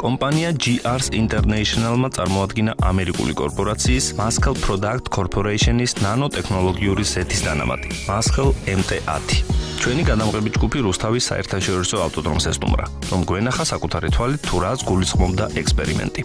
კომპანია GR's International-მა წარმოადგინა ამერიკული კორპორაციის Muscle Product Corporation-ის ნანოტექნოლოგიური ზეთის დანამატი, Muscle MT10. ჩვენი გადამღები ჯგუფი რუსთავის საერთაშორისო ავტოდრომს ესტუმრა, რომ გვენახა საკუთარი თვალით თუ რას გულისხმობდა ექსპერიმენტი.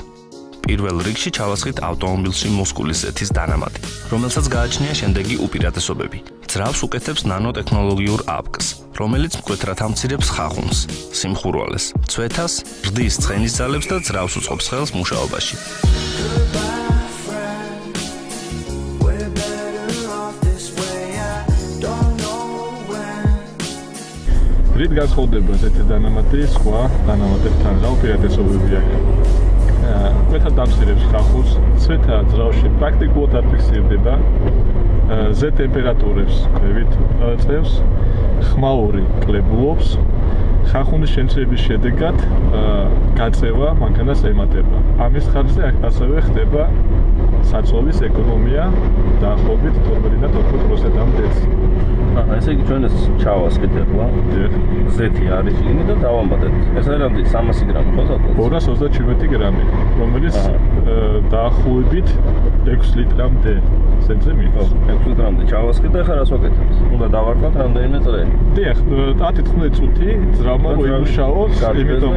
პირველ რიგში ჩავასხით ავტომობილში მუსკულის ზეთის დანამატი, რომელსაც გააჩნია შემდეგი უპირატესობები. ძრავს უკეთებს ნანოტექნოლოგიურ აპკს, რომელიც მკვეთრად ამცირებს ხახუნს, სიმხურვალეს, ცვეთას, რდის ცხენის ძალებს და ძრავს უწყობს ხელს მუშაობაში. რით განსხვავდება ზეთის დანამატი სხვა დანამატებთან, რა უპირატესობები აქვს? მკვეთრად ამცირებს ხახუნს, ცვეთა ძრავში პრაქტიკულად არ ფიქსირდება, ზე ტემპერატურებს ქვევით წევს, ხმაური კლებულობს, ხახუნის შემცირების შედეგად გაწევა მანქანას ემატება. ამის ხარჯზე ასევე ხდება საწვავის ეკონომია დაახლოებით 12-14%-მდე. ესე იგი ჩვენ ეს ჩავასხით ახლა. ზეთი არის იგივე და დავამატეთ. ეს არის რამდენი 300 გრამი ხო საკუთარ? 237 გრამი, რომელიც დაახლოებით 6 ლიტრამდე ზეთზე მიდის. 6 ლიტრამდე ჩავასხით და ახლა რას ვაკეთებთ? უნდა დავარქვათ რამდენიმე წრე. დიახ, 10-15 წუთი ძრავმა მოიმუშაოს, იმიტომ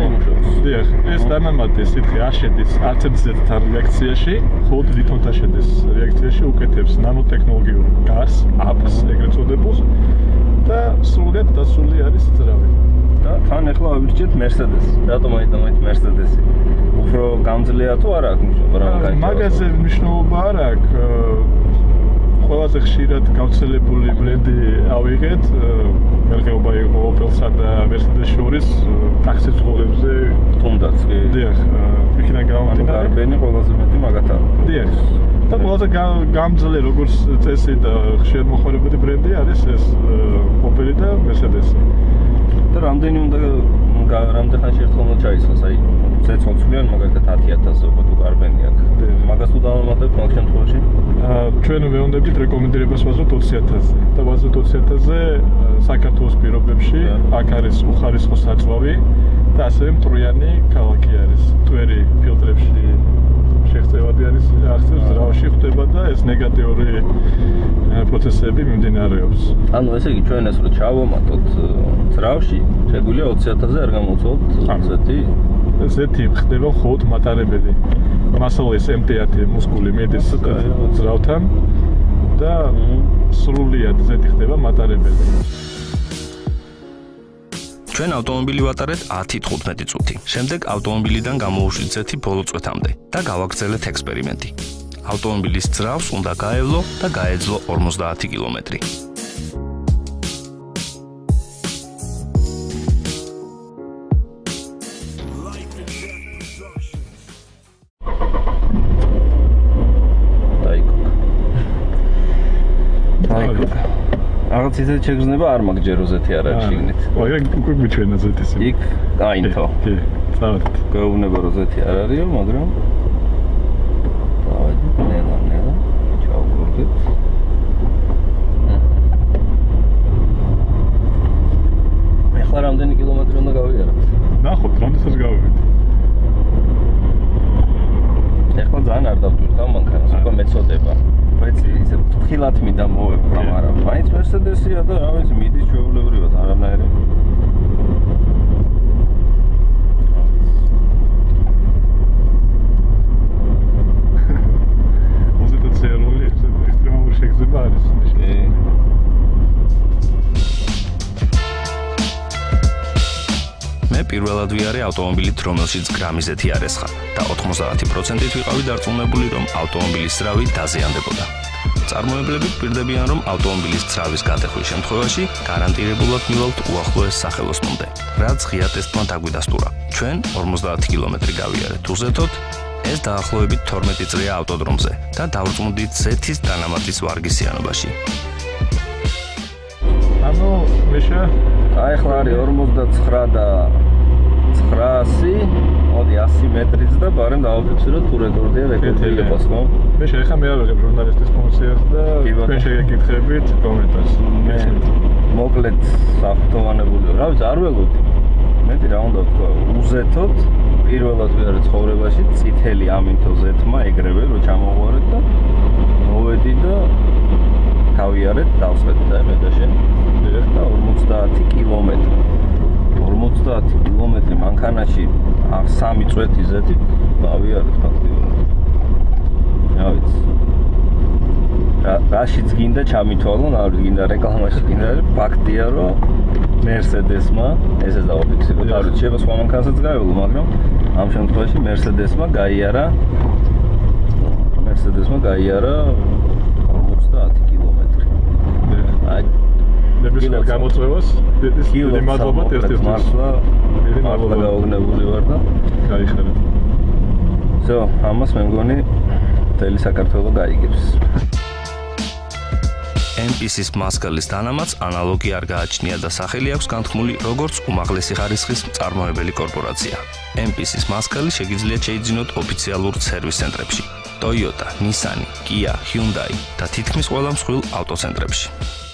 დიახ, ეს დანამატი სითხე არ შედის არც ერთ ზეთთან რეაქციაში, მხოლოდ ლითონთან შედის რეაქციაში, უკეთებს ნანოტექნოლოგიურ გარს, აპს ეგრეთ წოდებულს და სრულად დასული არის ძრავი. და თან ახლა ავირჩიეთ Mercedes. რატომ აიტანეთ Mercedes-ი? უფრო გამძლეა თუ არა აქვს მნიშვნელობა რა გაიგე? მაგაზე მნიშვნელობა არ აქვს. ყველაზე ხშირად გავრცელებული ბრენდი ავიღეთ, მერხეობა იყო Opel-სა და Mercedes-ს შორის ტაქსის ცხოვრებზე თუნდაც კი. დიახ, იქიდან გამომდინარე. კარბენი ყველაზე მეტი მაგათაა. დიახ. და ყველაზე გამძლე როგორც წესი და ხშირად მოხმარებადი ბრენდი არის ეს Opel და Mercedes-ი. და რამდენი უნდა რამდენ ხანში ერთხელ უნდა ჩაისხოს, აი ზეცონცვლიან მაგალითად 10,000-ზე უკვე თუ კარბენი აქვს. მაგას თუ დავამატებთ მაგ შემთხვევაში? ჩვენ ვეუბნებით რეკომენდირებას ვაზროთ 20,000-ზე. და ვაზროთ 20,000-ზე საქართველოს პირობებში აქ არის უხარისხო საწვავი და ასევე მტვრიანი ქალაქი არის. მტვერი ფილტრებში შეღწევადი არის აღწევს ძრავში ხდება და ეს ნეგატიური პროცესები მიმდინარეობს. ანუ ესე იგი ჩვენ ეს რო ჩავამატოთ ძრავში, შეგვიძლია 20,000-ზე არ გამოვცვალოთ ზეთი? ზეთი ხდება მხოლოდ მატარებელი. მასალეს MT10 მუსკული მიდის ძრავთან და სრულიად ზეთი ხდება მატარებელი. ჩვენ ავტომობილი ვატარეთ 10-15 წუთი. შემდეგ ავტომობილიდან გამოვუშვით ზეთი ბოლო წვეთამდე და გავაგრძელეთ ექსპერიმენტი. ავტომობილის ძრავს უნდა გაევლო და გაეძლო 50 კილომეტრი. რაღაც ისეთ შეგრძნება არ მაქვს ჯერ ზეთი არ არის შიგნით. აი, უკვე გვიჩვენა ზეთის. იქ გაინთო. კი, წავედით. გვეუბნება რომ ზეთი არ არისო, მაგრამ წავედით ნელა, ჩავგურდით. ახლა რამდენი კილომეტრი უნდა გავიაროთ? ნახოთ, რამდენსაც გავივით. ახლა ძალიან არ დავტვირთ ამ მანქანას, უკვე მეწოდება. բայց ისე ფრთხილად მინდა მოვეფხა, მაგრამ მაინც Mercedes-ია და რა ვიცი, მიდის ჩვეულებრივად არანაირი. მოზეთა წერული, ექსტრემალური შეგრძნება არის. მე პირველად ვიარე ავტომობილით, რომელშიც გრამი ზეთი არ ესხა და 90%-ით ვიყავი დარწმუნებული, რომ ავტომობილის ძრავი დაზიანდებოდა. წარმოებლები გვპირდებიან, რომ ავტომობილის ძრავის გადახვის შემთხვევაში გარანტირებულად მივალთ უახლოეს სახელოსნომდე, რაც ღია ტესტმა დაგვიდასტურა. ჩვენ 50 კილომეტრი გავიარეთ უზეთოდ, ეს დაახლოებით 12 წრეა ავტოდრომზე და დავწმუნდით ზეთის დანამატის ვარგისიანობაში. ანუ მეშა აი ახლა არის 49 და 900, მოდი 100 მეტრიც და ბარემ დავაფიქსიროთ თუ რეკორდია რეკორდიებას, ხო? მე შეიძლება მე ავიღებ ჟურნალისტის ფუნქციას და თქვენ შეგეკითხებით კომენტარს. მოკლედ საფრთხოვანებული. რა ვიცი, არ ველოდი. მეტი რა უნდა ვთქვა, უზეთოდ პირველად ვიარე ცხოვრებაში წითელი ამინთო Z-მა ეგრევე რომ ჩამოვარეთ და მოვედი და გავიარეთ დავსვეთ და მე და შენ და 50 კილომეტრი 50 კილომეტრი მანქანაში 3 წვეთი ზეთით გავიარეთ ფაქტიურად. რა ვიცი. რაშიც გინდა ჩამითვალონ, არ გინდა რეკლამაში გინდა, ფაქტია რომ Mercedes-მა ესე დავაფიქსიროთ. არ ვიცი, შეიძლება სხვა მანქანასაც გაივლო, მაგრამ ამ შემთხვევაში Mercedes-მა გაიარა 50 კილომეტრი. აი ნებისმიერ გამოწვევას დიდი მადლობა ერთ-ერთ მართლა გაოგნებული ვარ და გაიხარეთ. ზო, ამას მე მგონი მთელი საქართველო გაიგებს. MPC-ის მასკალის დანამატს ანალოგი არ გააჩნია და სახელი აქვს განთქმული როგორც უმაღლესი ხარისხის მწარმოებელი კორპორაცია. MPC-ის მასკალი შეგიძლიათ შეიძინოთ ოფიციალურ სერვის ცენტრებში. Toyota, Nissan, Kia, Hyundai და თითქმის ყველა მსხვილ ავტოცენტრებში.